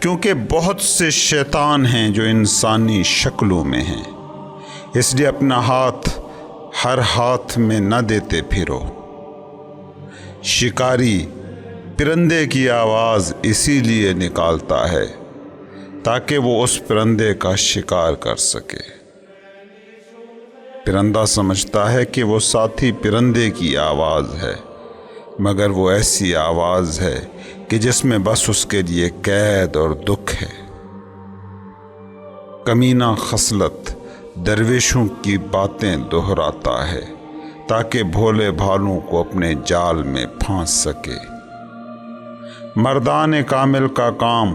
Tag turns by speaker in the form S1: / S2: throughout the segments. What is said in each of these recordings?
S1: کیونکہ بہت سے شیطان ہیں جو انسانی شکلوں میں ہیں، اس لیے اپنا ہاتھ ہر ہاتھ میں نہ دیتے پھرو۔ شکاری پرندے کی آواز اسی لیے نکالتا ہے تاکہ وہ اس پرندے کا شکار کر سکے۔ پرندہ سمجھتا ہے کہ وہ ساتھی پرندے کی آواز ہے، مگر وہ ایسی آواز ہے کہ جس میں بس اس کے لیے قید اور دکھ ہے۔ کمینہ خصلت درویشوں کی باتیں دہراتا ہے تاکہ بھولے بھالوں کو اپنے جال میں پھانس سکے۔ مردان کامل کا کام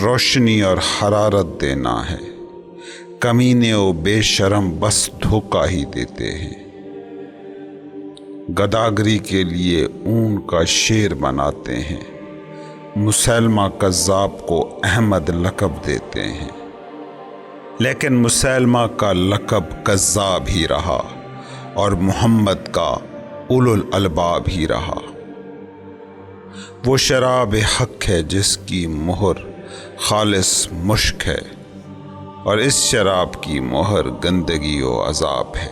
S1: روشنی اور حرارت دینا ہے، کمینے و بے شرم بس دھوکہ ہی دیتے ہیں۔ گداگری کے لیے اون کا شیر بناتے ہیں، مسیلمہ کذاب کو احمد لقب دیتے ہیں، لیکن مسیلمہ کا لقب کذاب ہی رہا اور محمد کا اولو الالباب ہی رہا۔ وہ شراب حق ہے جس کی مہر خالص مشک ہے، اور اس شراب کی مہر گندگی و عذاب ہے۔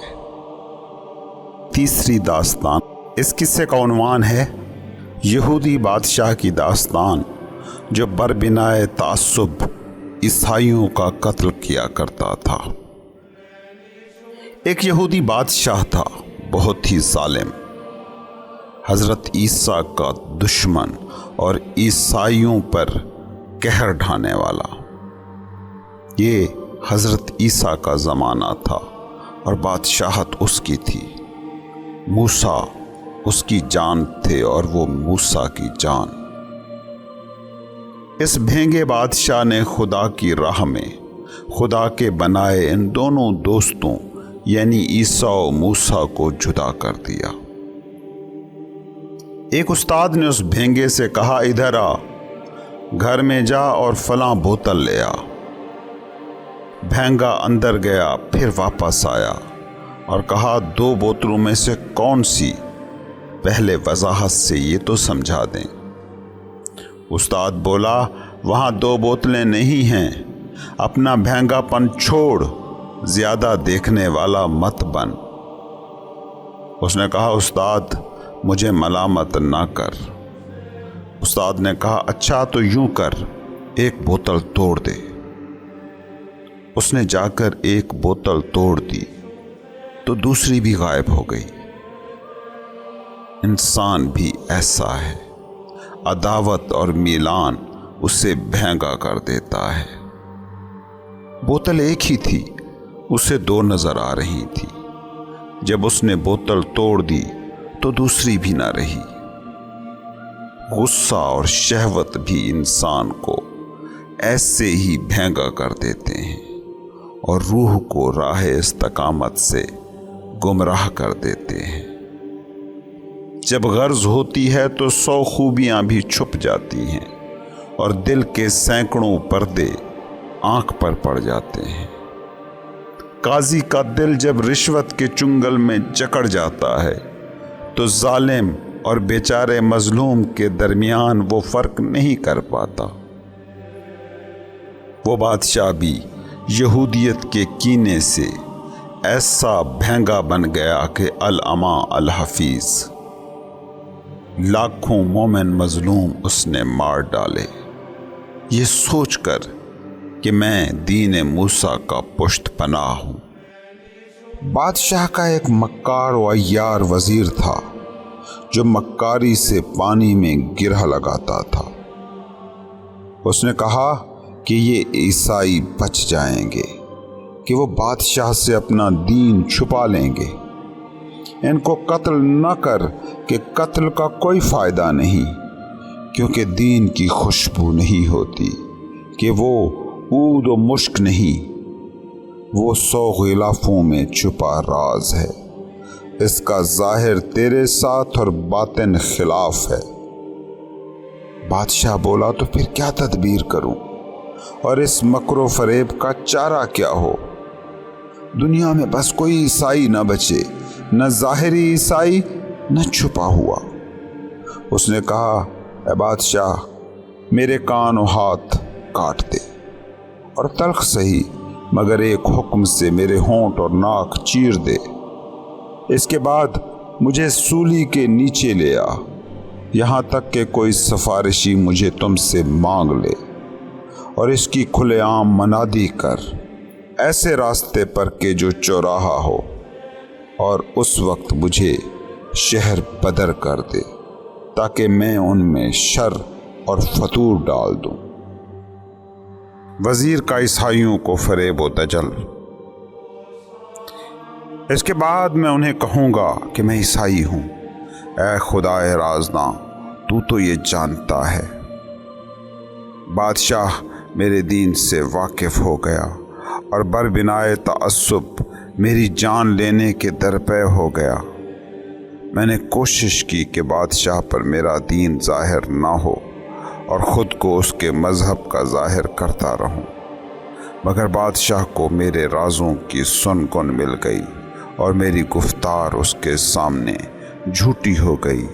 S1: تیسری داستان، اس قصے کا عنوان ہے یہودی بادشاہ کی داستان جو بربنائے تعصب عیسائیوں کا قتل کیا کرتا تھا۔ ایک یہودی بادشاہ تھا، بہت ہی ظالم، حضرت عیسیٰ کا دشمن اور عیسائیوں پر قہر ڈھانے والا۔ یہ حضرت عیسیٰ کا زمانہ تھا اور بادشاہت اس کی تھی۔ موسیٰ اس کی جان تھے اور وہ موسیٰ کی جان۔ اس بھینگے بادشاہ نے خدا کی راہ میں خدا کے بنائے ان دونوں دوستوں یعنی عیسیٰ و موسیٰ کو جدا کر دیا۔ ایک استاد نے اس بھینگے سے کہا، ادھر آ، گھر میں جا اور فلاں بوتل لے آ۔ بھینگا اندر گیا، پھر واپس آیا اور کہا، 2 بوتلوں میں سے کون سی؟ پہلے وضاحت سے یہ تو سمجھا دیں۔ استاد بولا، وہاں 2 بوتلیں نہیں ہیں، اپنا بھینگا پن چھوڑ، زیادہ دیکھنے والا مت بن۔ اس نے کہا، استاد مجھے ملامت نہ کر۔ استاد نے کہا، اچھا تو یوں کر، 1 بوتل توڑ دے۔ اس نے جا کر 1 بوتل توڑ دی تو دوسری بھی غائب ہو گئی۔ انسان بھی ایسا ہے، عداوت اور میلان اسے بھینگا کر دیتا ہے۔ بوتل ایک ہی تھی، اسے 2 نظر آ رہی تھی۔ جب اس نے بوتل توڑ دی تو دوسری بھی نہ رہی۔ غصہ اور شہوت بھی انسان کو ایسے ہی بھینگا کر دیتے ہیں اور روح کو راہ استقامت سے گمراہ کر دیتے ہیں۔ جب غرض ہوتی ہے تو 100 خوبیاں بھی چھپ جاتی ہیں اور دل کے سینکڑوں پردے آنکھ پر پڑ جاتے ہیں۔ قاضی کا دل جب رشوت کے چنگل میں جکڑ جاتا ہے تو ظالم اور بیچارے مظلوم کے درمیان وہ فرق نہیں کر پاتا۔ وہ بادشاہ بھی یہودیت کے کینے سے ایسا بھینگا بن گیا کہ العما الحفیظ، لاکھوں مومن مظلوم اس نے مار ڈالے، یہ سوچ کر کہ میں دین موسیٰ کا پشت پناہ ہوں۔ بادشاہ کا ایک مکار و عیار وزیر تھا جو مکاری سے پانی میں گرہ لگاتا تھا۔ اس نے کہا کہ یہ عیسائی بچ جائیں گے، کہ وہ بادشاہ سے اپنا دین چھپا لیں گے۔ ان کو قتل نہ کر کہ قتل کا کوئی فائدہ نہیں، کیونکہ دین کی خوشبو نہیں ہوتی، کہ وہ عود و مشک نہیں، وہ 100 غلافوں میں چھپا راز ہے، اس کا ظاہر تیرے ساتھ اور باطن خلاف ہے۔ بادشاہ بولا، تو پھر کیا تدبیر کروں اور اس مکر و فریب کا چارہ کیا ہو؟ دنیا میں بس کوئی عیسائی نہ بچے، نہ ظاہری عیسائی نہ چھپا ہوا۔ اس نے کہا، اے بادشاہ، میرے کان و ہاتھ کاٹ دے، اور تلخ سہی مگر ایک حکم سے میرے ہونٹ اور ناک چیر دے۔ اس کے بعد مجھے سولی کے نیچے لے آ، یہاں تک کہ کوئی سفارشی مجھے تم سے مانگ لے، اور اس کی کھلے عام منادی کر ایسے راستے پر کہ جو چوراہا ہو، اور اس وقت مجھے شہر بدر کر دے تاکہ میں ان میں شر اور فتور ڈال دوں۔ وزیر کا عیسائیوں کو فریب و دجل۔ اس کے بعد میں انہیں کہوں گا کہ میں عیسائی ہوں۔ اے خدائے رازداں، تو یہ جانتا ہے۔ بادشاہ میرے دین سے واقف ہو گیا اور بربنائے تعصب میری جان لینے کے درپے ہو گیا۔ میں نے کوشش کی کہ بادشاہ پر میرا دین ظاہر نہ ہو اور خود کو اس کے مذہب کا ظاہر کرتا رہوں، مگر بادشاہ کو میرے رازوں کی سن کن مل گئی اور میری گفتار اس کے سامنے جھوٹی ہو گئی۔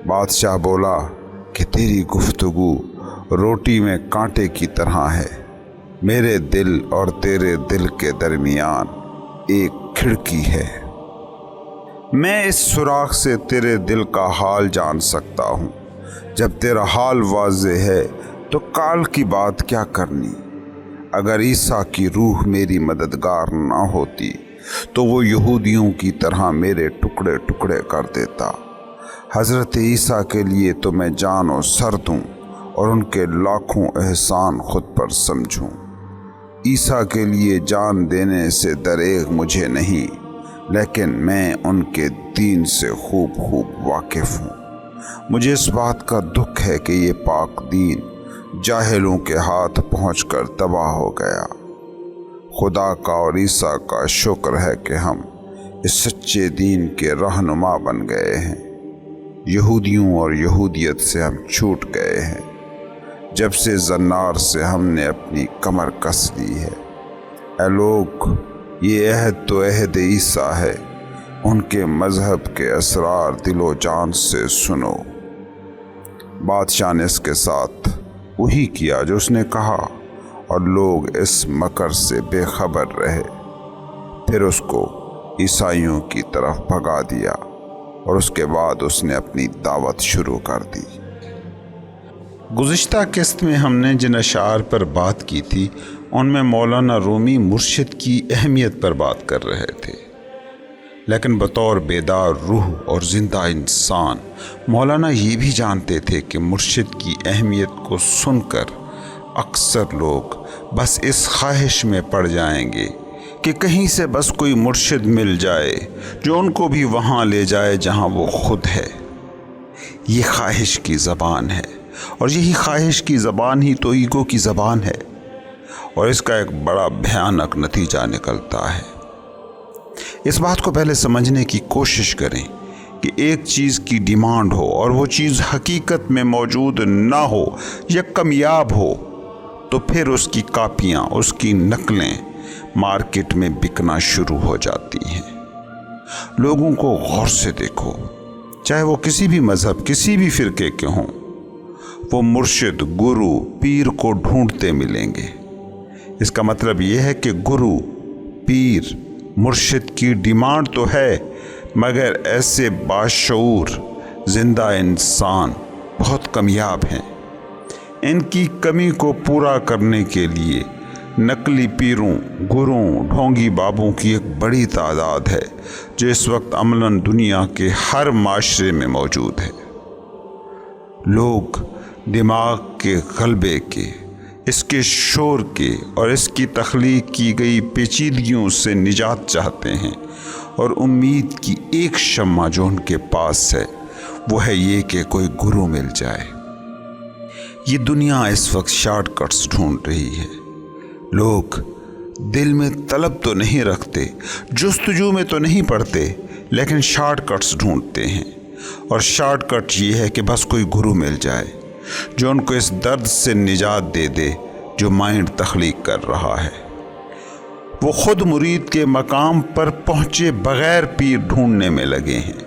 S1: بادشاہ بولا کہ تیری گفتگو روٹی میں کانٹے کی طرح ہے، میرے دل اور تیرے دل کے درمیان ایک کھڑکی ہے۔ میں اس سوراخ سے تیرے دل کا حال جان سکتا ہوں۔ جب تیرا حال واضح ہے تو کال کی بات کیا کرنی؟ اگر عیسیٰ کی روح میری مددگار نہ ہوتی تو وہ یہودیوں کی طرح میرے ٹکڑے ٹکڑے کر دیتا۔ حضرت عیسیٰ کے لیے تو میں جان و سر دوں اور ان کے لاکھوں احسان خود پر سمجھوں۔ عیسیٰ کے لیے جان دینے سے دریغ مجھے نہیں، لیکن میں ان کے دین سے خوب واقف ہوں۔ مجھے اس بات کا دکھ ہے کہ یہ پاک دین جاہلوں کے ہاتھ پہنچ کر تباہ ہو گیا۔ خدا کا اور عیسیٰ کا شکر ہے کہ ہم اس سچے دین کے رہنما بن گئے ہیں۔ یہودیوں اور یہودیت سے ہم چھوٹ گئے ہیں، جب سے زنار سے ہم نے اپنی کمر کس لی ہے۔ اے لوگ، یہ عہد تو عہد عیسیٰ ہے، ان کے مذہب کے اسرار دل و جان سے سنو۔ بادشاہ نے اس کے ساتھ وہی کیا جو اس نے کہا، اور لوگ اس مکر سے بے خبر رہے۔ پھر اس کو عیسائیوں کی طرف بھگا دیا، اور اس کے بعد اس نے اپنی دعوت شروع کر دی۔ گزشتہ قسط میں ہم نے جن اشعار پر بات کی تھی ان میں مولانا رومی مرشد کی اہمیت پر بات کر رہے تھے، لیکن بطور بیدار روح اور زندہ انسان مولانا یہ بھی جانتے تھے کہ مرشد کی اہمیت کو سن کر اکثر لوگ بس اس خواہش میں پڑ جائیں گے کہ کہیں سے بس کوئی مرشد مل جائے جو ان کو بھی وہاں لے جائے جہاں وہ خود ہے۔ یہ خواہش کی زبان ہے، اور یہی خواہش کی زبان ہی تو ایگو کی زبان ہے، اور اس کا ایک بڑا بھیانک نتیجہ نکلتا ہے۔ اس بات کو پہلے سمجھنے کی کوشش کریں کہ ایک چیز کی ڈیمانڈ ہو اور وہ چیز حقیقت میں موجود نہ ہو یا کمیاب ہو تو پھر اس کی کاپیاں، اس کی نقلیں مارکیٹ میں بکنا شروع ہو جاتی ہیں۔ لوگوں کو غور سے دیکھو، چاہے وہ کسی بھی مذہب، کسی بھی فرقے کے ہوں، وہ مرشد، گرو، پیر کو ڈھونڈتے ملیں گے۔ اس کا مطلب یہ ہے کہ گرو، پیر، مرشد کی ڈیمانڈ تو ہے، مگر ایسے باشعور زندہ انسان بہت کمیاب ہیں۔ ان کی کمی کو پورا کرنے کے لیے نقلی پیروں، گروؤں، ڈھونگی بابوں کی ایک بڑی تعداد ہے جو اس وقت عملاً دنیا کے ہر معاشرے میں موجود ہے۔ لوگ دماغ کے غلبے کے، اس کے شور کے اور اس کی تخلیق کی گئی پیچیدگیوں سے نجات چاہتے ہیں، اور امید کی ایک شمع جو ان کے پاس ہے وہ ہے یہ کہ کوئی گرو مل جائے۔ یہ دنیا اس وقت شارٹ کٹس ڈھونڈ رہی ہے۔ لوگ دل میں طلب تو نہیں رکھتے، جستجو میں تو نہیں پڑتے، لیکن شارٹ کٹس ڈھونڈتے ہیں، اور شارٹ کٹ یہ ہے کہ بس کوئی گرو مل جائے جو ان کو اس درد سے نجات دے دے جو مائنڈ تخلیق کر رہا ہے۔ وہ خود مرید کے مقام پر پہنچے بغیر پیر ڈھونڈنے میں لگے ہیں،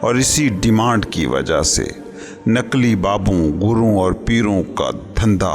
S1: اور اسی ڈیمانڈ کی وجہ سے نقلی بابوں، گروؤں اور پیروں کا دھندا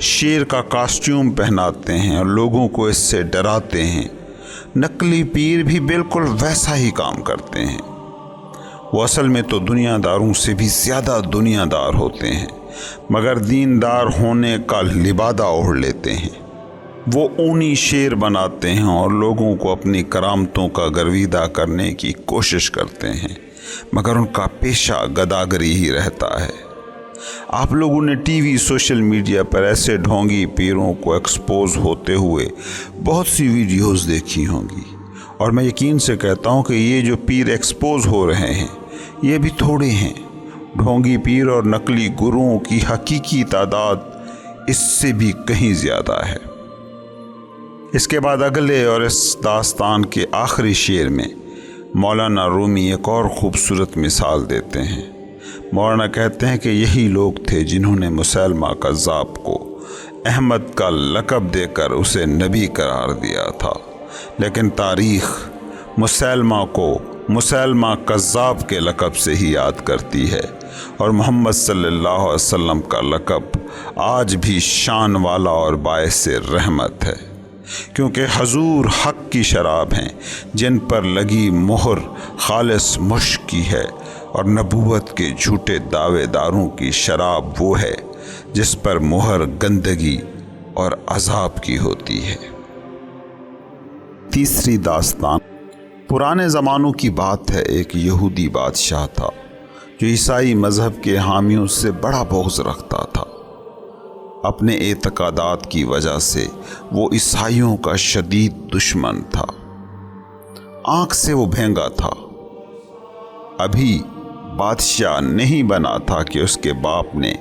S1: شیر کا کاسٹیوم پہناتے ہیں اور لوگوں کو اس سے ڈراتے ہیں، نقلی پیر بھی بالکل ویسا ہی کام کرتے ہیں۔ وہ اصل میں تو دنیا داروں سے بھی زیادہ دنیا دار ہوتے ہیں، مگر دیندار ہونے کا لبادہ اوڑھ لیتے ہیں۔ وہ اونی شیر بناتے ہیں اور لوگوں کو اپنی کرامتوں کا گرویدہ کرنے کی کوشش کرتے ہیں، مگر ان کا پیشہ گداگری ہی رہتا ہے۔ آپ لوگوں نے ٹی وی، سوشل میڈیا پر ایسے ڈھونگی پیروں کو ایکسپوز ہوتے ہوئے بہت سی ویڈیوز دیکھی ہوں گی، اور میں یقین سے کہتا ہوں کہ یہ جو پیر ایکسپوز ہو رہے ہیں یہ بھی تھوڑے ہیں۔ ڈھونگی پیر اور نقلی گروؤں کی حقیقی تعداد اس سے بھی کہیں زیادہ ہے۔ اس کے بعد اگلے اور اس داستان کے آخری شعر میں مولانا رومی ایک اور خوبصورت مثال دیتے ہیں۔ مولانا کہتے ہیں کہ یہی لوگ تھے جنہوں نے مسیلمہ کذاب کو احمد کا لقب دے کر اسے نبی قرار دیا تھا، لیکن تاریخ مسیلمہ کو مسیلمہ کذاب کے لقب سے ہی یاد کرتی ہے، اور محمد صلی اللہ علیہ وسلم کا لقب آج بھی شان والا اور باعث رحمت ہے، کیونکہ حضور حق کی شراب ہیں جن پر لگی مہر خالص مشک کی ہے، اور نبوت کے جھوٹے دعوے داروں کی شراب وہ ہے جس پر مہر گندگی اور عذاب کی ہوتی ہے۔ تیسری داستان پرانے زمانوں کی بات ہے۔ ایک یہودی بادشاہ تھا جو عیسائی مذہب کے حامیوں سے بڑا بغض رکھتا تھا۔ اپنے اعتقادات کی وجہ سے وہ عیسائیوں کا شدید دشمن تھا۔ آنکھ سے وہ بھینگا تھا۔ ابھی بادشاہ نہیں بنا تھا کہ اس کے باپ نے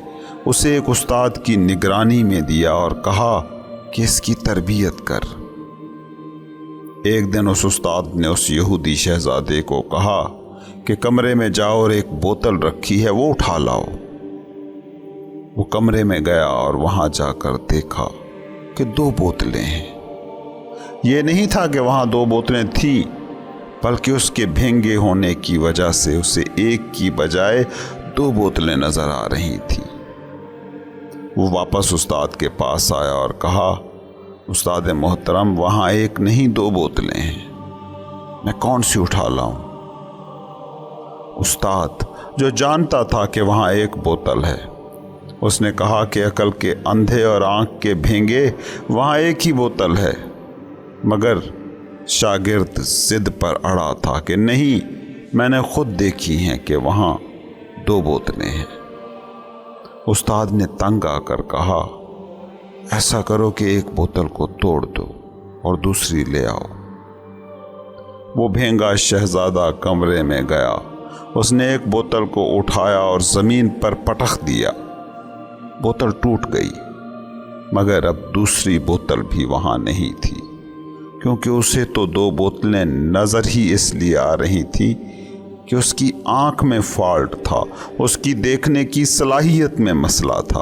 S1: اسے ایک استاد کی نگرانی میں دیا اور کہا کہ اس کی تربیت کر۔ ایک دن اس استاد نے اس یہودی شہزادے کو کہا کہ کمرے میں جاؤ اور ایک بوتل رکھی ہے وہ اٹھا لاؤ۔ وہ کمرے میں گیا اور وہاں جا کر دیکھا کہ 2 بوتلیں ہیں۔ یہ نہیں تھا کہ وہاں 2 بوتلیں تھیں، بلکہ اس کے بھینگے ہونے کی وجہ سے اسے ایک کی بجائے 2 بوتلیں نظر آ رہی تھیں۔ وہ واپس استاد کے پاس آیا اور کہا، استاد محترم، وہاں ایک نہیں 2 بوتلیں ہیں، میں کون سی اٹھا لاؤں؟ استاد جو جانتا تھا کہ وہاں ایک بوتل ہے، اس نے کہا کہ عقل کے اندھے اور آنکھ کے بھینگے، وہاں ایک ہی بوتل ہے، مگر شاگرد ضد پر اڑا تھا کہ نہیں، میں نے خود دیکھی ہیں کہ وہاں 2 بوتلیں ہیں۔ استاد نے تنگ آ کر کہا، ایسا کرو کہ ایک بوتل کو توڑ دو اور دوسری لے آؤ۔ وہ بھینگا شہزادہ کمرے میں گیا، اس نے ایک بوتل کو اٹھایا اور زمین پر پٹخ دیا۔ بوتل ٹوٹ گئی، مگر اب دوسری بوتل بھی وہاں نہیں تھی، کیونکہ اسے تو 2 بوتلیں نظر ہی اس لیے آ رہی تھی کہ اس کی آنکھ میں فالٹ تھا، اس کی دیکھنے کی صلاحیت میں مسئلہ تھا۔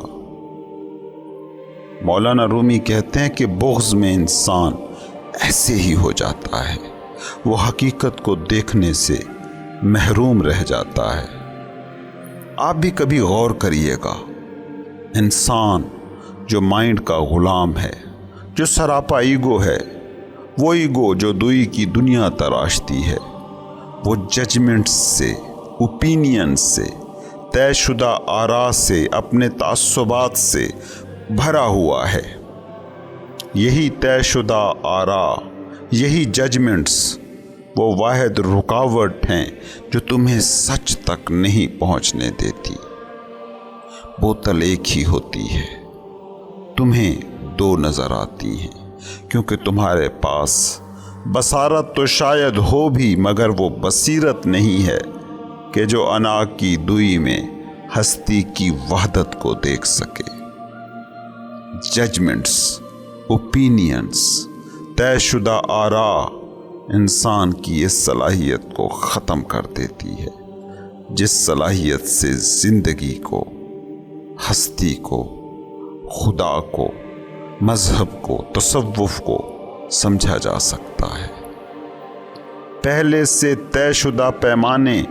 S1: مولانا رومی کہتے ہیں کہ بغض میں انسان ایسے ہی ہو جاتا ہے، وہ حقیقت کو دیکھنے سے محروم رہ جاتا ہے۔ آپ بھی کبھی غور کریے گا، انسان جو مائنڈ کا غلام ہے، جو سراپا ایگو ہے، وہ ایگو جو دوئی کی دنیا تراشتی ہے، وہ ججمنٹ سے، اوپینین سے، طے شدہ آراء سے، اپنے تعصبات سے بھرا ہوا ہے۔ یہی طے شدہ آراء، یہی ججمنٹس وہ واحد رکاوٹ ہیں جو تمہیں سچ تک نہیں پہنچنے دیتی۔ بوتل ایک ہی ہوتی ہے، تمہیں 2 نظر آتی ہیں، کیونکہ تمہارے پاس بصارت تو شاید ہو بھی، مگر وہ بصیرت نہیں ہے کہ جو انا کی دوئی میں ہستی کی وحدت کو دیکھ سکے۔ ججمنٹس، اوپینینز، طے شدہ آراء انسان کی اس صلاحیت کو ختم کر دیتی ہے، جس صلاحیت سے زندگی کو، ہستی کو، خدا کو، مذہب کو، تصوف کو سمجھا جا سکتا ہے۔ پہلے سے طے شدہ پیمانے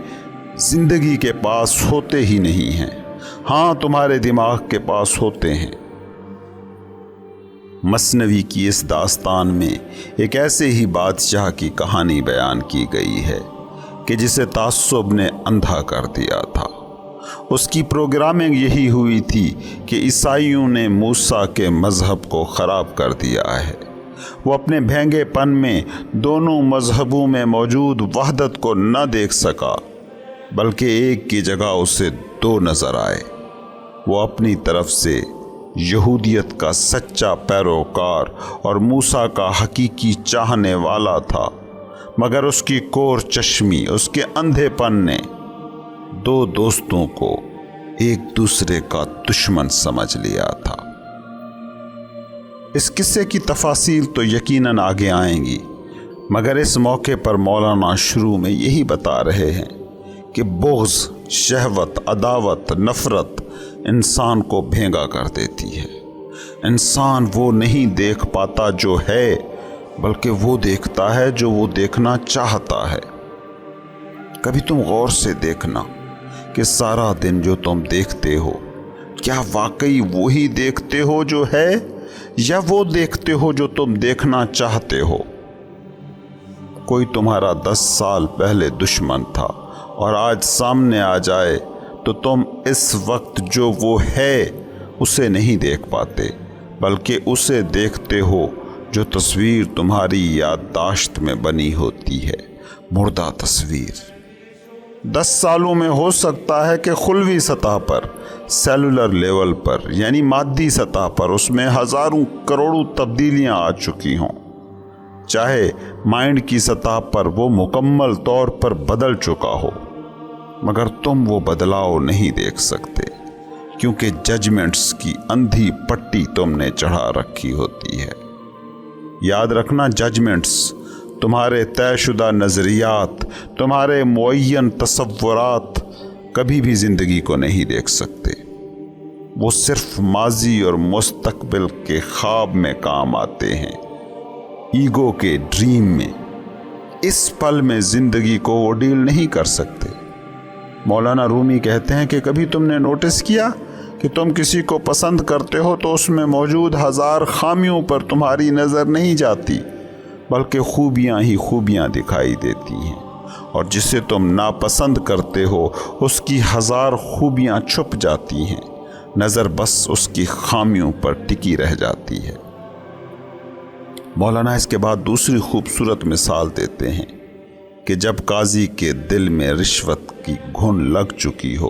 S1: زندگی کے پاس ہوتے ہی نہیں ہیں۔ ہاں، تمہارے دماغ کے پاس ہوتے ہیں، مثنوی کی اس داستان میں ایک ایسے ہی بادشاہ کی کہانی بیان کی گئی ہے کہ جسے تعصب نے اندھا کر دیا تھا۔ اس کی پروگرامنگ یہی ہوئی تھی کہ عیسائیوں نے موسیٰ کے مذہب کو خراب کر دیا ہے۔ وہ اپنے بھینگے پن میں دونوں مذہبوں میں موجود وحدت کو نہ دیکھ سکا، بلکہ ایک کی جگہ اسے دو نظر آئے۔ وہ اپنی طرف سے یہودیت کا سچا پیروکار اور موسیٰ کا حقیقی چاہنے والا تھا، مگر اس کی کور چشمی، اس کے اندھے پن نے دو دوستوں کو ایک دوسرے کا دشمن سمجھ لیا تھا۔ اس قصے کی تفاصیل تو یقیناً آگے آئیں گی، مگر اس موقع پر مولانا شروع میں یہی بتا رہے ہیں کہ بغض، شہوت، عداوت، نفرت انسان کو بھینگا کر دیتی ہے۔ انسان وہ نہیں دیکھ پاتا جو ہے، بلکہ وہ دیکھتا ہے جو وہ دیکھنا چاہتا ہے۔ کبھی تم غور سے دیکھنا کہ سارا دن جو تم دیکھتے ہو، کیا واقعی وہی دیکھتے ہو جو ہے، یا وہ دیکھتے ہو جو تم دیکھنا چاہتے ہو؟ کوئی تمہارا 10 سال پہلے دشمن تھا اور آج سامنے آ جائے تو تم اس وقت جو وہ ہے اسے نہیں دیکھ پاتے، بلکہ اسے دیکھتے ہو جو تصویر تمہاری یادداشت میں بنی ہوتی ہے، مردہ تصویر۔ 10 سالوں میں ہو سکتا ہے کہ خلوی سطح پر، سیلولر لیول پر، یعنی مادی سطح پر اس میں ہزاروں کروڑوں تبدیلیاں آ چکی ہوں، چاہے مائنڈ کی سطح پر وہ مکمل طور پر بدل چکا ہو، مگر تم وہ بدلاؤ نہیں دیکھ سکتے، کیونکہ ججمنٹس کی اندھی پٹی تم نے چڑھا رکھی ہوتی ہے۔ یاد رکھنا، ججمنٹس، تمہارے طے شدہ نظریات، تمہارے معین تصورات کبھی بھی زندگی کو نہیں دیکھ سکتے۔ وہ صرف ماضی اور مستقبل کے خواب میں کام آتے ہیں، ایگو کے ڈریم میں۔ اس پل میں زندگی کو وہ ڈیل نہیں کر سکتے۔ مولانا رومی کہتے ہیں کہ کبھی تم نے نوٹس کیا کہ تم کسی کو پسند کرتے ہو تو اس میں موجود ہزار خامیوں پر تمہاری نظر نہیں جاتی، بلکہ خوبیاں ہی خوبیاں دکھائی دیتی ہیں، اور جسے تم ناپسند کرتے ہو اس کی ہزار خوبیاں چھپ جاتی ہیں، نظر بس اس کی خامیوں پر ٹکی رہ جاتی ہے۔ مولانا اس کے بعد دوسری خوبصورت مثال دیتے ہیں کہ جب قاضی کے دل میں رشوت کی گھن لگ چکی ہو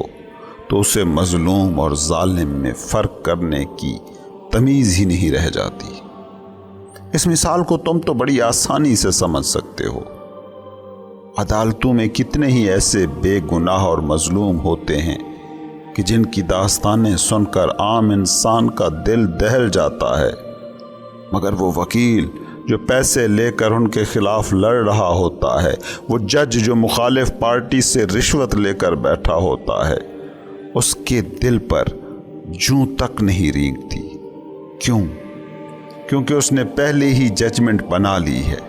S1: تو اسے مظلوم اور ظالم میں فرق کرنے کی تمیز ہی نہیں رہ جاتی۔ اس مثال کو تم تو بڑی آسانی سے سمجھ سکتے ہو۔ عدالتوں میں کتنے ہی ایسے بے گناہ اور مظلوم ہوتے ہیں کہ جن کی داستانیں سن کر عام انسان کا دل دہل جاتا ہے، مگر وہ وکیل جو پیسے لے کر ان کے خلاف لڑ رہا ہوتا ہے، وہ جج جو مخالف پارٹی سے رشوت لے کر بیٹھا ہوتا ہے، اس کے دل پر جوں تک نہیں رینگتی۔ کیوں؟ کیونکہ اس نے پہلے ہی ججمنٹ بنا لی ہے۔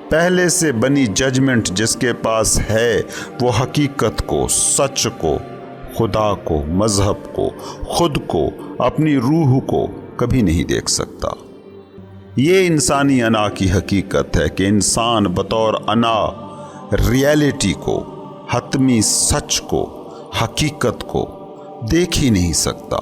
S1: پہلے سے بنی ججمنٹ جس کے پاس ہے وہ حقیقت کو، سچ کو، خدا کو، مذہب کو، خود کو، اپنی روح کو کبھی نہیں دیکھ سکتا۔ یہ انسانی انا کی حقیقت ہے کہ انسان بطور انا ریالٹی کو، حتمی سچ کو، حقیقت کو دیکھ ہی نہیں سکتا۔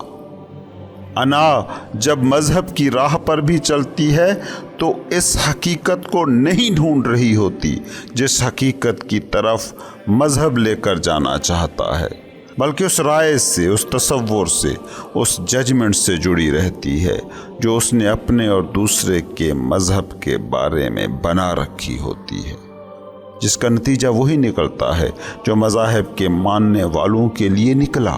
S1: انا جب مذہب کی راہ پر بھی چلتی ہے تو اس حقیقت کو نہیں ڈھونڈ رہی ہوتی جس حقیقت کی طرف مذہب لے کر جانا چاہتا ہے، بلکہ اس رائے سے، اس تصور سے، اس ججمنٹ سے جڑی رہتی ہے جو اس نے اپنے اور دوسرے کے مذہب کے بارے میں بنا رکھی ہوتی ہے، جس کا نتیجہ وہی نکلتا ہے جو مذاہب کے ماننے والوں کے لیے نکلا۔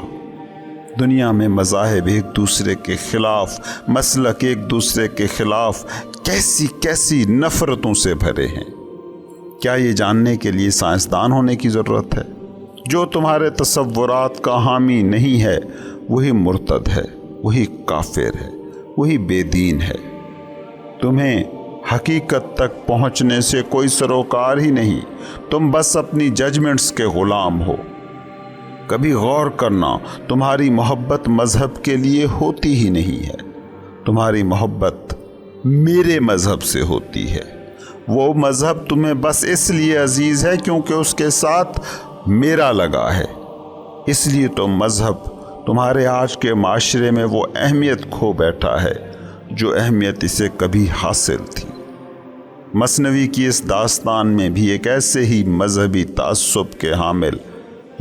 S1: دنیا میں مذاہب ایک دوسرے کے خلاف، مسلک ایک دوسرے کے خلاف کیسی کیسی نفرتوں سے بھرے ہیں۔ کیا یہ جاننے کے لیے سائنسدان ہونے کی ضرورت ہے؟ جو تمہارے تصورات کا حامی نہیں ہے وہی مرتد ہے، وہی کافر ہے، وہی بے دین ہے۔ تمہیں حقیقت تک پہنچنے سے کوئی سروکار ہی نہیں، تم بس اپنی ججمنٹس کے غلام ہو۔ کبھی غور کرنا، تمہاری محبت مذہب کے لیے ہوتی ہی نہیں ہے، تمہاری محبت میرے مذہب سے ہوتی ہے۔ وہ مذہب تمہیں بس اس لیے عزیز ہے کیونکہ اس کے ساتھ میرا لگا ہے۔ اس لیے تو مذہب تمہارے آج کے معاشرے میں وہ اہمیت کھو بیٹھا ہے جو اہمیت اسے کبھی حاصل تھی۔ مثنوی کی اس داستان میں بھی ایک ایسے ہی مذہبی تعصب کے حامل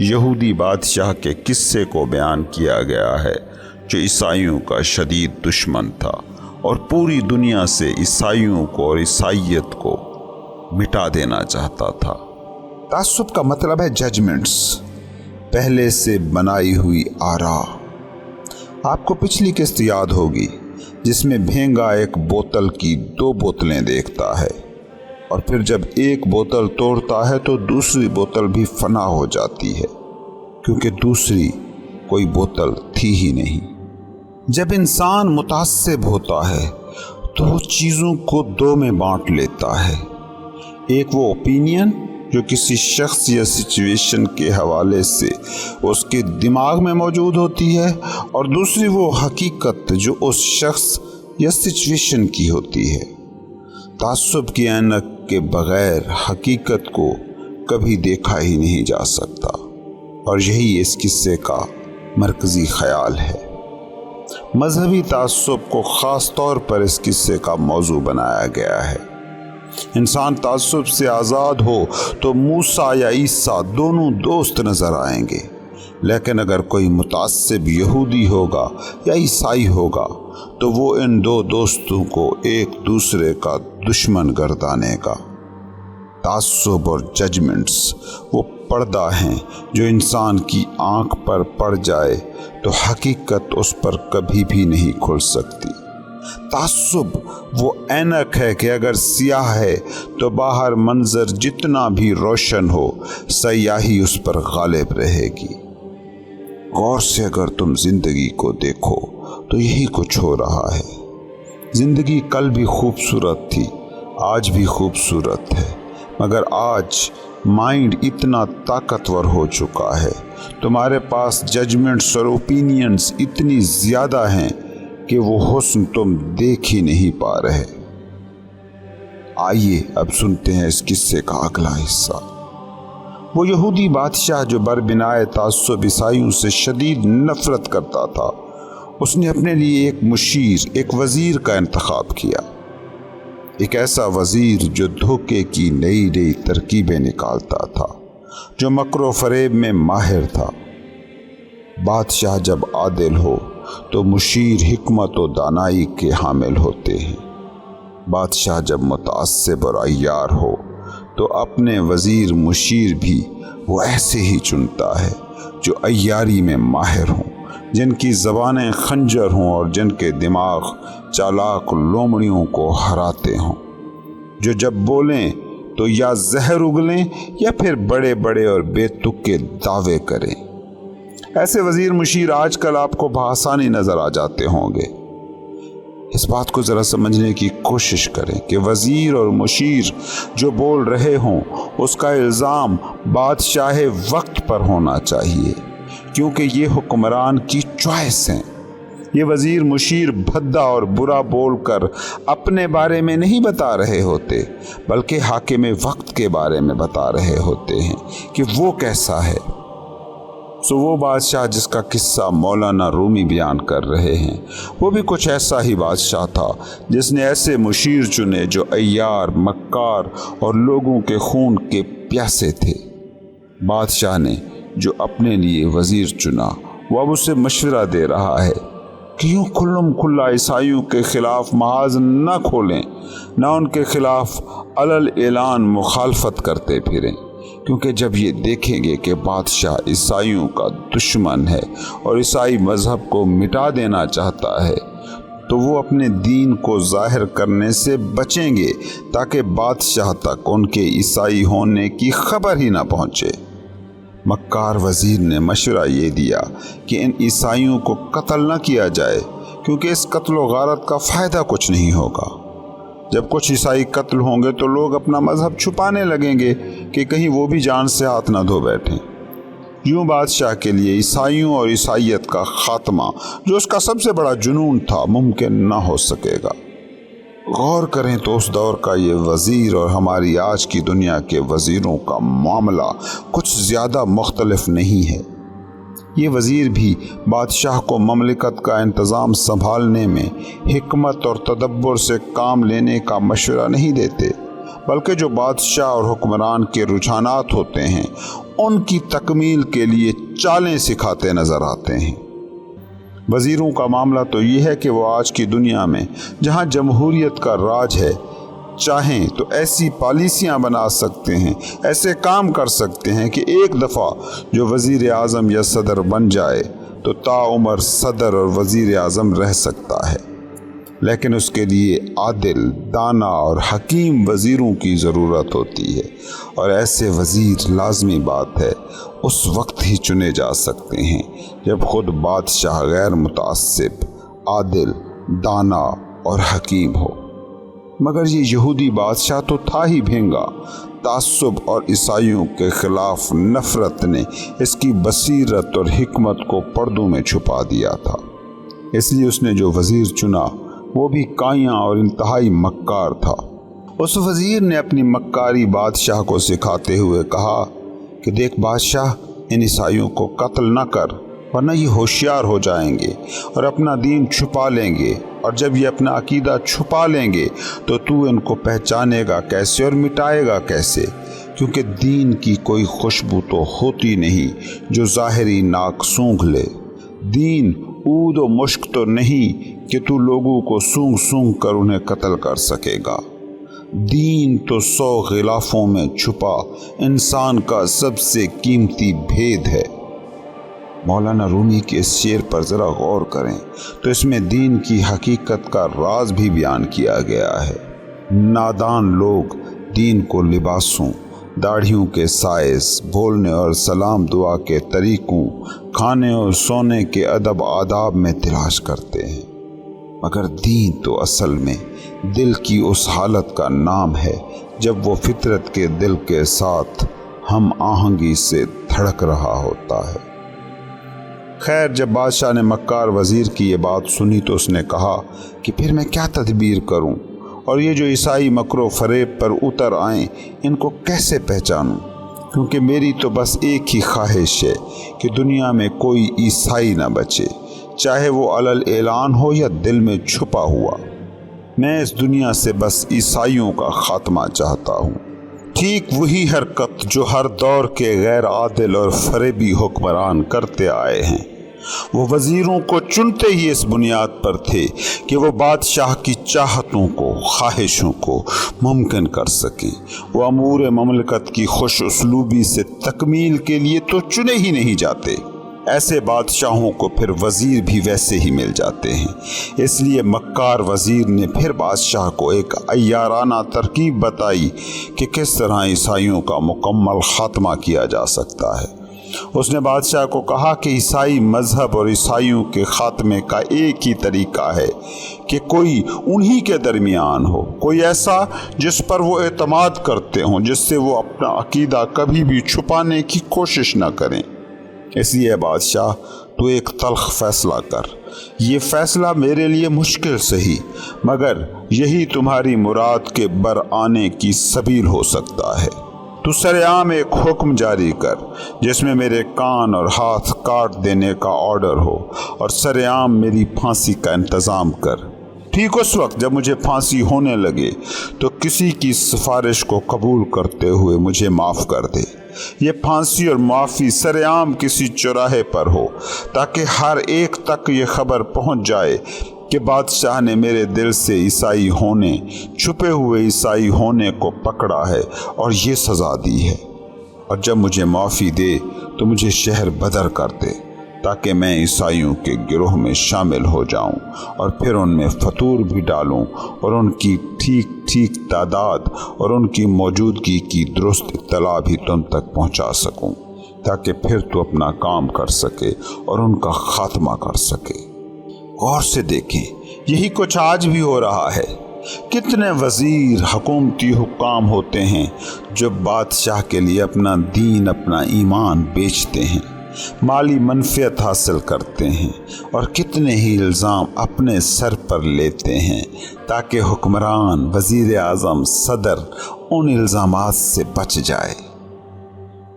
S1: یہودی بادشاہ کے قصے کو بیان کیا گیا ہے جو عیسائیوں کا شدید دشمن تھا اور پوری دنیا سے عیسائیوں کو اور عیسائیت کو مٹا دینا چاہتا تھا۔ تعصب کا مطلب ہے ججمنٹس، پہلے سے بنائی ہوئی آراء۔ آپ کو پچھلی قسط یاد ہوگی جس میں بھینگا ایک بوتل کی 2 بوتلیں دیکھتا ہے اور پھر جب ایک بوتل توڑتا ہے تو دوسری بوتل بھی فنا ہو جاتی ہے کیونکہ دوسری کوئی بوتل تھی ہی نہیں۔ جب انسان متعصب ہوتا ہے تو وہ چیزوں کو 2 میں بانٹ لیتا ہے، ایک وہ اوپینین جو کسی شخص یا سچویشن کے حوالے سے اس کے دماغ میں موجود ہوتی ہے، اور دوسری وہ حقیقت جو اس شخص یا سچویشن کی ہوتی ہے۔ تعصب کی عینک کے بغیر حقیقت کو کبھی دیکھا ہی نہیں جا سکتا، اور یہی اس قصے کا مرکزی خیال ہے۔ مذہبی تعصب کو خاص طور پر اس قصے کا موضوع بنایا گیا ہے۔ انسان تعصب سے آزاد ہو تو موسیٰ یا عیسیٰ دونوں دوست نظر آئیں گے، لیکن اگر کوئی متعصب یہودی ہوگا یا عیسائی ہوگا تو وہ ان 2 دوستوں کو ایک دوسرے کا دشمن گردانے گا۔ تعصب اور ججمنٹس وہ پردہ ہیں جو انسان کی آنکھ پر پڑ جائے تو حقیقت اس پر کبھی بھی نہیں کھل سکتی۔ تعصب وہ اینک ہے کہ اگر سیاہ ہے تو باہر منظر جتنا بھی روشن ہو سیاہی اس پر غالب رہے گی۔ غور سے اگر تم زندگی کو دیکھو تو یہی کچھ ہو رہا ہے۔ زندگی کل بھی خوبصورت تھی، آج بھی خوبصورت ہے، مگر آج مائنڈ اتنا طاقتور ہو چکا ہے، تمہارے پاس ججمنٹس اور اوپینینز اتنی زیادہ ہیں کہ وہ حسن تم دیکھ ہی نہیں پا رہے۔ آئیے اب سنتے ہیں اس قصے کا اگلا حصہ۔ وہ یہودی بادشاہ جو بربنائے تعصب عیسائیوں سے شدید نفرت کرتا تھا، اس نے اپنے لیے ایک مشیر، ایک وزیر کا انتخاب کیا، ایک ایسا وزیر جو دھوکے کی نئی نئی ترکیبیں نکالتا تھا، جو مکر و فریب میں ماہر تھا۔ بادشاہ جب عادل ہو تو مشیر حکمت و دانائی کے حامل ہوتے ہیں۔ بادشاہ جب متعصب اور عیار ہو تو اپنے وزیر مشیر بھی وہ ایسے ہی چنتا ہے جو عیاری میں ماہر ہوں، جن کی زبانیں خنجر ہوں اور جن کے دماغ چالاک لومڑیوں کو ہراتے ہوں، جو جب بولیں تو یا زہر اگلیں یا پھر بڑے بڑے اور بے تکے دعوے کریں۔ ایسے وزیر مشیر آج کل آپ کو بآسانی نظر آ جاتے ہوں گے۔ اس بات کو ذرا سمجھنے کی کوشش کریں کہ وزیر اور مشیر جو بول رہے ہوں اس کا الزام بادشاہ وقت پر ہونا چاہیے، کیونکہ یہ حکمران کی چوائس ہیں۔ یہ وزیر مشیر بھدا اور برا بول کر اپنے بارے میں نہیں بتا رہے ہوتے، بلکہ حاکم وقت کے بارے میں بتا رہے ہوتے ہیں کہ وہ کیسا ہے۔ وہ بادشاہ جس کا قصہ مولانا رومی بیان کر رہے ہیں، وہ بھی کچھ ایسا ہی بادشاہ تھا جس نے ایسے مشیر چنے جو عیار، مکار اور لوگوں کے خون کے پیاسے تھے۔ بادشاہ نے جو اپنے لیے وزیر چنا وہ اب اسے مشورہ دے رہا ہے کہ یوں کھلم کھلا عیسائیوں کے خلاف محاذ نہ کھولیں، نہ ان کے خلاف علل اعلان مخالفت کرتے پھریں، کیونکہ جب یہ دیکھیں گے کہ بادشاہ عیسائیوں کا دشمن ہے اور عیسائی مذہب کو مٹا دینا چاہتا ہے تو وہ اپنے دین کو ظاہر کرنے سے بچیں گے تاکہ بادشاہ تک ان کے عیسائی ہونے کی خبر ہی نہ پہنچے۔ مکار وزیر نے مشورہ یہ دیا کہ ان عیسائیوں کو قتل نہ کیا جائے، کیونکہ اس قتل و غارت کا فائدہ کچھ نہیں ہوگا۔ جب کچھ عیسائی قتل ہوں گے تو لوگ اپنا مذہب چھپانے لگیں گے کہ کہیں وہ بھی جان سے ہاتھ نہ دھو بیٹھیں۔ یوں بادشاہ کے لیے عیسائیوں اور عیسائیت کا خاتمہ، جو اس کا سب سے بڑا جنون تھا، ممکن نہ ہو سکے گا۔ غور کریں تو اس دور کا یہ وزیر اور ہماری آج کی دنیا کے وزیروں کا معاملہ کچھ زیادہ مختلف نہیں ہے۔ یہ وزیر بھی بادشاہ کو مملکت کا انتظام سنبھالنے میں حکمت اور تدبر سے کام لینے کا مشورہ نہیں دیتے، بلکہ جو بادشاہ اور حکمران کے رجحانات ہوتے ہیں ان کی تکمیل کے لیے چالیں سکھاتے نظر آتے ہیں۔ وزیروں کا معاملہ تو یہ ہے کہ وہ آج کی دنیا میں جہاں جمہوریت کا راج ہے، چاہیں تو ایسی پالیسیاں بنا سکتے ہیں، ایسے کام کر سکتے ہیں کہ ایک دفعہ جو وزیر اعظم یا صدر بن جائے تو تا عمر صدر اور وزیر اعظم رہ سکتا ہے، لیکن اس کے لیے عادل، دانا اور حکیم وزیروں کی ضرورت ہوتی ہے، اور ایسے وزیر لازمی بات ہے اس وقت ہی چنے جا سکتے ہیں جب خود بادشاہ غیر متعصب، عادل، دانا اور حکیم ہو۔ مگر یہ یہودی بادشاہ تو تھا ہی بھینگا۔ تعصب اور عیسائیوں کے خلاف نفرت نے اس کی بصیرت اور حکمت کو پردوں میں چھپا دیا تھا، اس لیے اس نے جو وزیر چنا وہ بھی کائیاں اور انتہائی مکار تھا۔ اس وزیر نے اپنی مکاری بادشاہ کو سکھاتے ہوئے کہا کہ دیکھ بادشاہ، ان عیسائیوں کو قتل نہ کر، ورنہ یہ ہوشیار ہو جائیں گے اور اپنا دین چھپا لیں گے، اور جب یہ اپنا عقیدہ چھپا لیں گے تو ان کو پہچانے گا کیسے اور مٹائے گا کیسے؟ کیونکہ دین کی کوئی خوشبو تو ہوتی نہیں جو ظاہری ناک سونگھ لے۔ دین عود و مشک تو نہیں کہ تو لوگوں کو سونگھ سونگھ کر انہیں قتل کر سکے گا۔ دین تو 100 غلافوں میں چھپا انسان کا سب سے قیمتی بھید ہے۔ مولانا رومی کے اس شعر پر ذرا غور کریں تو اس میں دین کی حقیقت کا راز بھی بیان کیا گیا ہے۔ نادان لوگ دین کو لباسوں، داڑھیوں کے سائز، بولنے اور سلام دعا کے طریقوں، کھانے اور سونے کے ادب آداب میں تلاش کرتے ہیں، مگر دین تو اصل میں دل کی اس حالت کا نام ہے جب وہ فطرت کے دل کے ساتھ ہم آہنگی سے دھڑک رہا ہوتا ہے۔ خیر، جب بادشاہ نے مکار وزیر کی یہ بات سنی تو اس نے کہا کہ پھر میں کیا تدبیر کروں، اور یہ جو عیسائی مکر و فریب پر اتر آئیں ان کو کیسے پہچانوں؟ کیونکہ میری تو بس ایک ہی خواہش ہے کہ دنیا میں کوئی عیسائی نہ بچے، چاہے وہ علل اعلان ہو یا دل میں چھپا ہوا۔ میں اس دنیا سے بس عیسائیوں کا خاتمہ چاہتا ہوں، ٹھیک وہی حرکت جو ہر دور کے غیر عادل اور فریبی حکمران کرتے آئے ہیں۔ وہ وزیروں کو چنتے ہی اس بنیاد پر تھے کہ وہ بادشاہ کی چاہتوں کو، خواہشوں کو ممکن کر سکیں۔ وہ امور مملکت کی خوش اسلوبی سے تکمیل کے لیے تو چنے ہی نہیں جاتے۔ ایسے بادشاہوں کو پھر وزیر بھی ویسے ہی مل جاتے ہیں۔ اس لیے مکار وزیر نے پھر بادشاہ کو ایک عیارانہ ترکیب بتائی کہ کس طرح عیسائیوں کا مکمل خاتمہ کیا جا سکتا ہے۔ اس نے بادشاہ کو کہا کہ عیسائی مذہب اور عیسائیوں کے خاتمے کا ایک ہی طریقہ ہے کہ کوئی انہی کے درمیان ہو، کوئی ایسا جس پر وہ اعتماد کرتے ہوں، جس سے وہ اپنا عقیدہ کبھی بھی چھپانے کی کوشش نہ کریں۔ اس لیے بادشاہ تو ایک تلخ فیصلہ کر، یہ فیصلہ میرے لیے مشکل سہی، مگر یہی تمہاری مراد کے بر آنے کی سبیل ہو سکتا ہے۔ تو سرعام ایک حکم جاری کر جس میں میرے کان اور ہاتھ کاٹ دینے کا آرڈر ہو، اور سرعام میری پھانسی کا انتظام کر۔ ٹھیک اس وقت جب مجھے پھانسی ہونے لگے تو کسی کی سفارش کو قبول کرتے ہوئے مجھے معاف کر دے۔ یہ پھانسی اور معافی سرعام کسی چوراہے پر ہو، تاکہ ہر ایک تک یہ خبر پہنچ جائے کہ بادشاہ نے میرے دل سے عیسائی ہونے، چھپے ہوئے عیسائی ہونے کو پکڑا ہے اور یہ سزا دی ہے۔ اور جب مجھے معافی دے تو مجھے شہر بدر کر دے، تاکہ میں عیسائیوں کے گروہ میں شامل ہو جاؤں اور پھر ان میں فطور بھی ڈالوں اور ان کی ٹھیک تعداد اور ان کی موجودگی کی درست اطلاع بھی تم تک پہنچا سکوں، تاکہ پھر تو اپنا کام کر سکے اور ان کا خاتمہ کر سکے۔ غور سے دیکھیں، یہی کچھ آج بھی ہو رہا ہے۔ کتنے وزیر، حکومتی حکام ہوتے ہیں جو بادشاہ کے لیے اپنا دین، اپنا ایمان بیچتے ہیں، مالی منفعت حاصل کرتے ہیں اور کتنے ہی الزام اپنے سر پر لیتے ہیں تاکہ حکمران، وزیر اعظم، صدر ان الزامات سے بچ جائے۔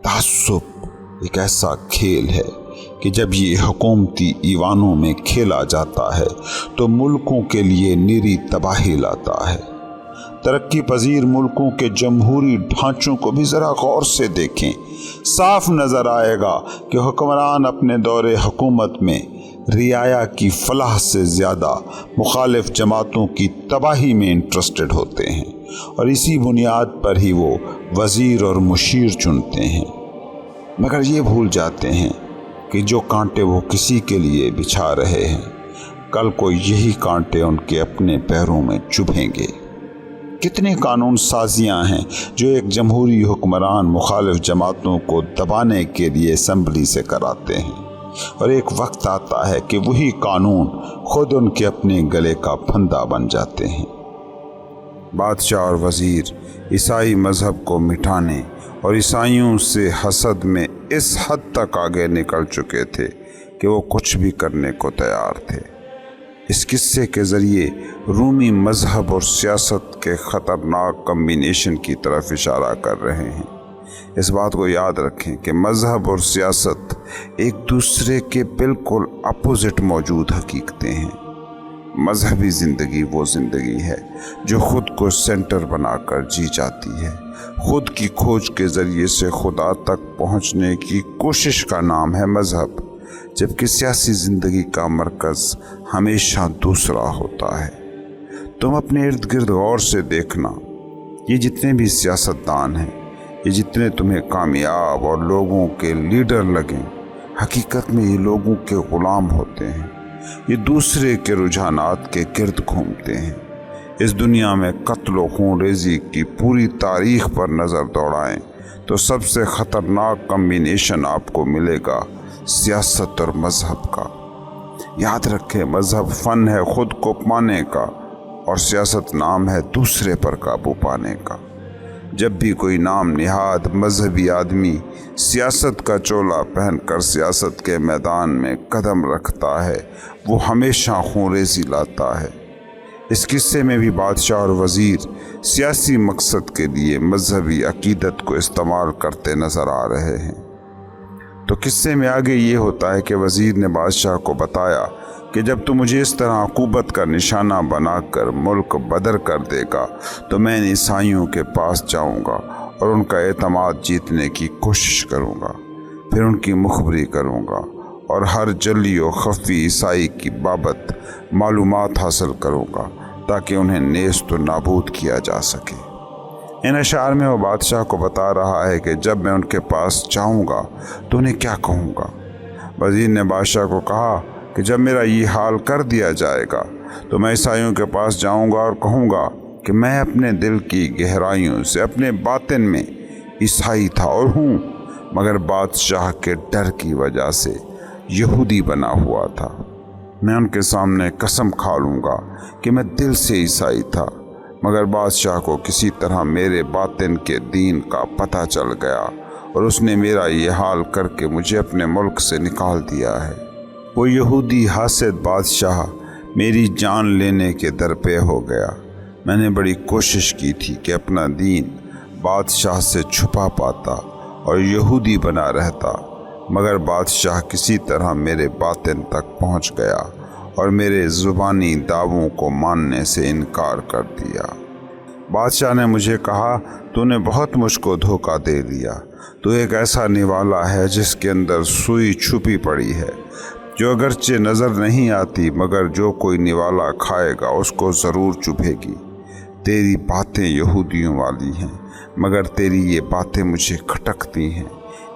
S1: تعصب ایک ایسا کھیل ہے کہ جب یہ حکومتی ایوانوں میں کھیلا جاتا ہے تو ملکوں کے لیے نیری تباہی لاتا ہے۔ ترقی پذیر ملکوں کے جمہوری ڈھانچوں کو بھی ذرا غور سے دیکھیں، صاف نظر آئے گا کہ حکمران اپنے دور حکومت میں رعایا کی فلاح سے زیادہ مخالف جماعتوں کی تباہی میں انٹرسٹڈ ہوتے ہیں، اور اسی بنیاد پر ہی وہ وزیر اور مشیر چنتے ہیں، مگر یہ بھول جاتے ہیں کہ جو کانٹے وہ کسی کے لیے بچھا رہے ہیں، کل کو یہی کانٹے ان کے اپنے پیروں میں چبھیں گے۔ کتنے قانون سازیاں ہیں جو ایک جمہوری حکمران مخالف جماعتوں کو دبانے کے لیے اسمبلی سے کراتے ہیں، اور ایک وقت آتا ہے کہ وہی قانون خود ان کے اپنے گلے کا پھندا بن جاتے ہیں۔ بادشاہ اور وزیر عیسائی مذہب کو مٹانے اور عیسائیوں سے حسد میں اس حد تک آگے نکل چکے تھے کہ وہ کچھ بھی کرنے کو تیار تھے۔ اس قصے کے ذریعے رومی مذہب اور سیاست کے خطرناک کمبینیشن کی طرف اشارہ کر رہے ہیں۔ اس بات کو یاد رکھیں کہ مذہب اور سیاست ایک دوسرے کے بالکل اپوزٹ موجود حقیقتیں ہیں۔ مذہبی زندگی وہ زندگی ہے جو خود کو سینٹر بنا کر جی جاتی ہے، خود کی کھوج کے ذریعے سے خدا تک پہنچنے کی کوشش کا نام ہے مذہب، جبکہ سیاسی زندگی کا مرکز ہمیشہ دوسرا ہوتا ہے۔ تم اپنے ارد گرد غور سے دیکھنا، یہ جتنے بھی سیاستدان ہیں، یہ جتنے تمہیں کامیاب اور لوگوں کے لیڈر لگیں، حقیقت میں یہ لوگوں کے غلام ہوتے ہیں۔ یہ دوسرے کے رجحانات کے گرد گھومتے ہیں۔ اس دنیا میں قتل و خون ریزی کی پوری تاریخ پر نظر دوڑائیں تو سب سے خطرناک کمبینیشن آپ کو ملے گا سیاست اور مذہب کا۔ یاد رکھیں، مذہب فن ہے خود کو پانے کا، اور سیاست نام ہے دوسرے پر قابو پانے کا۔ جب بھی کوئی نام نہاد مذہبی آدمی سیاست کا چولا پہن کر سیاست کے میدان میں قدم رکھتا ہے، وہ ہمیشہ خون ریزی لاتا ہے۔ اس قصے میں بھی بادشاہ اور وزیر سیاسی مقصد کے لیے مذہبی عقیدت کو استعمال کرتے نظر آ رہے ہیں۔ تو قصے میں آگے یہ ہوتا ہے کہ وزیر نے بادشاہ کو بتایا کہ جب تو مجھے اس طرح عقوبت کا نشانہ بنا کر ملک بدر کر دے گا تو میں عیسائیوں کے پاس جاؤں گا اور ان کا اعتماد جیتنے کی کوشش کروں گا، پھر ان کی مخبری کروں گا اور ہر جلی و خفی عیسائی کی بابت معلومات حاصل کروں گا تاکہ انہیں نیست و نابود کیا جا سکے۔ ان اشعار میں وہ بادشاہ کو بتا رہا ہے کہ جب میں ان کے پاس جاؤں گا تو انہیں کیا کہوں گا۔ وزیر نے بادشاہ کو کہا کہ جب میرا یہ حال کر دیا جائے گا تو میں عیسائیوں کے پاس جاؤں گا اور کہوں گا کہ میں اپنے دل کی گہرائیوں سے، اپنے باطن میں عیسائی تھا اور ہوں، مگر بادشاہ کے ڈر کی وجہ سے یہودی بنا ہوا تھا۔ میں ان کے سامنے قسم کھا لوں گا کہ میں دل سے عیسائی تھا، مگر بادشاہ کو کسی طرح میرے باطن کے دین کا پتہ چل گیا اور اس نے میرا یہ حال کر کے مجھے اپنے ملک سے نکال دیا ہے۔ وہ یہودی حاسد بادشاہ میری جان لینے کے درپے ہو گیا۔ میں نے بڑی کوشش کی تھی کہ اپنا دین بادشاہ سے چھپا پاتا اور یہودی بنا رہتا، مگر بادشاہ کسی طرح میرے باطن تک پہنچ گیا اور میرے زبانی دعووں کو ماننے سے انکار کر دیا۔ بادشاہ نے مجھے کہا، تو نے بہت مجھ کو دھوکہ دے دیا، تو ایک ایسا نوالا ہے جس کے اندر سوئی چھپی پڑی ہے، جو اگرچہ نظر نہیں آتی مگر جو کوئی نوالا کھائے گا اس کو ضرور چبھے گی۔ تیری باتیں یہودیوں والی ہیں، مگر تیری یہ باتیں مجھے کھٹکتی ہیں،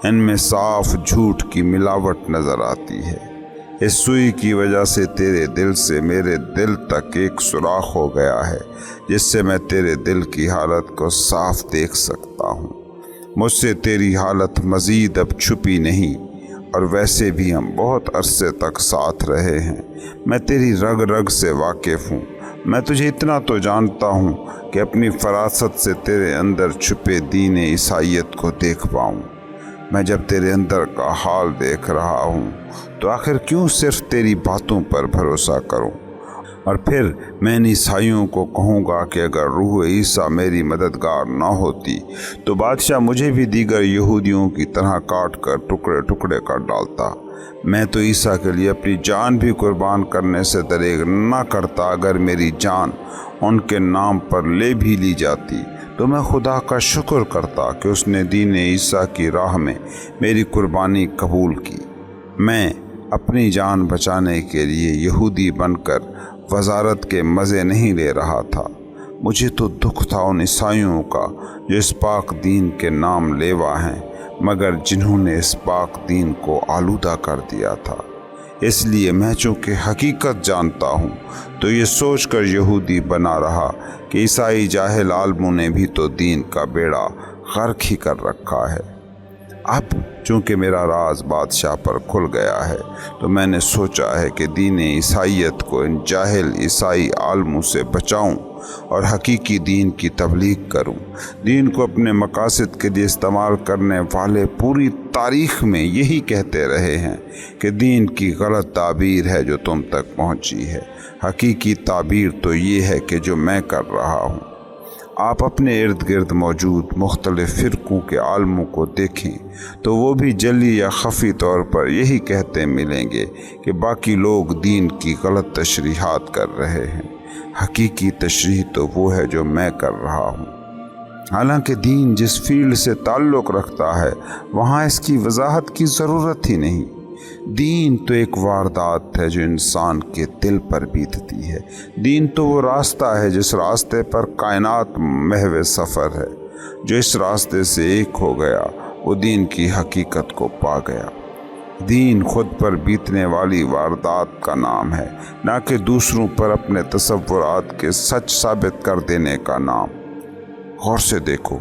S1: ان میں صاف جھوٹ کی ملاوٹ نظر آتی ہے۔ اس سوئی کی وجہ سے تیرے دل سے میرے دل تک ایک سوراخ ہو گیا ہے، جس سے میں تیرے دل کی حالت کو صاف دیکھ سکتا ہوں۔ مجھ سے تیری حالت مزید اب چھپی نہیں، اور ویسے بھی ہم بہت عرصے تک ساتھ رہے ہیں۔ میں تیری رگ رگ سے واقف ہوں۔ میں تجھے اتنا تو جانتا ہوں کہ اپنی فراست سے تیرے اندر چھپے دین عیسائیت کو دیکھ پاؤں۔ میں جب تیرے اندر کا حال دیکھ رہا ہوں تو آخر کیوں صرف تیری باتوں پر بھروسہ کروں؟ اور پھر میں ان عیسائیوں کو کہوں گا کہ اگر روح عیسیٰ میری مددگار نہ ہوتی تو بادشاہ مجھے بھی دیگر یہودیوں کی طرح کاٹ کر ٹکڑے ٹکڑے کر ڈالتا۔ میں تو عیسیٰ کے لیے اپنی جان بھی قربان کرنے سے دریغ نہ کرتا۔ اگر میری جان ان کے نام پر لے بھی لی جاتی تو میں خدا کا شکر کرتا کہ اس نے دین عیسیٰ کی راہ میں میری قربانی قبول کی۔ میں اپنی جان بچانے کے لیے یہودی بن کر وزارت کے مزے نہیں لے رہا تھا۔ مجھے تو دکھ تھا ان عیسائیوں کا جو اس پاک دین کے نام لیوا ہیں مگر جنہوں نے اس پاک دین کو آلودہ کر دیا تھا۔ اس لیے میں چونکہ حقیقت جانتا ہوں تو یہ سوچ کر یہودی بنا رہا کہ عیسائی جاہل عالموں نے بھی تو دین کا بیڑا غرق ہی کر رکھا ہے۔ اب چونکہ میرا راز بادشاہ پر کھل گیا ہے تو میں نے سوچا ہے کہ دین عیسائیت کو ان جاہل عیسائی عالموں سے بچاؤں اور حقیقی دین کی تبلیغ کروں۔ دین کو اپنے مقاصد کے لیے استعمال کرنے والے پوری تاریخ میں یہی کہتے رہے ہیں کہ دین کی غلط تعبیر ہے جو تم تک پہنچی ہے۔ حقیقی تعبیر تو یہ ہے کہ جو میں کر رہا ہوں۔ آپ اپنے ارد گرد موجود مختلف فرقوں کے عالموں کو دیکھیں تو وہ بھی جلی یا خفی طور پر یہی کہتے ملیں گے کہ باقی لوگ دین کی غلط تشریحات کر رہے ہیں۔ حقیقی تشریح تو وہ ہے جو میں کر رہا ہوں۔ حالانکہ دین جس فیلڈ سے تعلق رکھتا ہے وہاں اس کی وضاحت کی ضرورت ہی نہیں۔ دین تو ایک واردات ہے جو انسان کے دل پر بیتتی ہے۔ دین تو وہ راستہ ہے جس راستے پر کائنات محو سفر ہے۔ جو اس راستے سے ایک ہو گیا وہ دین کی حقیقت کو پا گیا۔ دین خود پر بیتنے والی واردات کا نام ہے، نہ کہ دوسروں پر اپنے تصورات کے سچ ثابت کر دینے کا نام۔ غور سے دیکھو،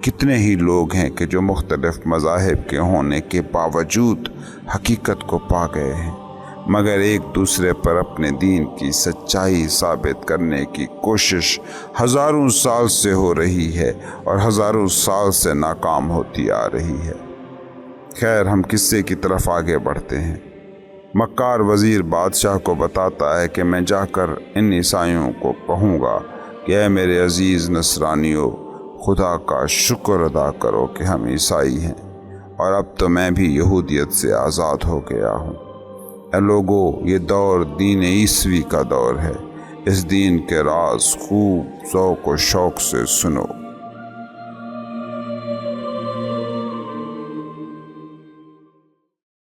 S1: کتنے ہی لوگ ہیں کہ جو مختلف مذاہب کے ہونے کے باوجود حقیقت کو پا گئے ہیں، مگر ایک دوسرے پر اپنے دین کی سچائی ثابت کرنے کی کوشش ہزاروں سال سے ہو رہی ہے اور ہزاروں سال سے ناکام ہوتی آ رہی ہے۔ خیر، ہم قصے کی طرف آگے بڑھتے ہیں۔ مکار وزیر بادشاہ کو بتاتا ہے کہ میں جا کر ان عیسائیوں کو کہوں گا کہ اے میرے عزیز نصرانیوں، خدا کا شکر ادا کرو کہ ہم عیسائی ہیں اور اب تو میں بھی یہودیت سے آزاد ہو گیا ہوں۔ اے لوگو، یہ دور دین عیسوی کا دور ہے۔ اس دین کے راز خوب ذوق و شوق سے سنو۔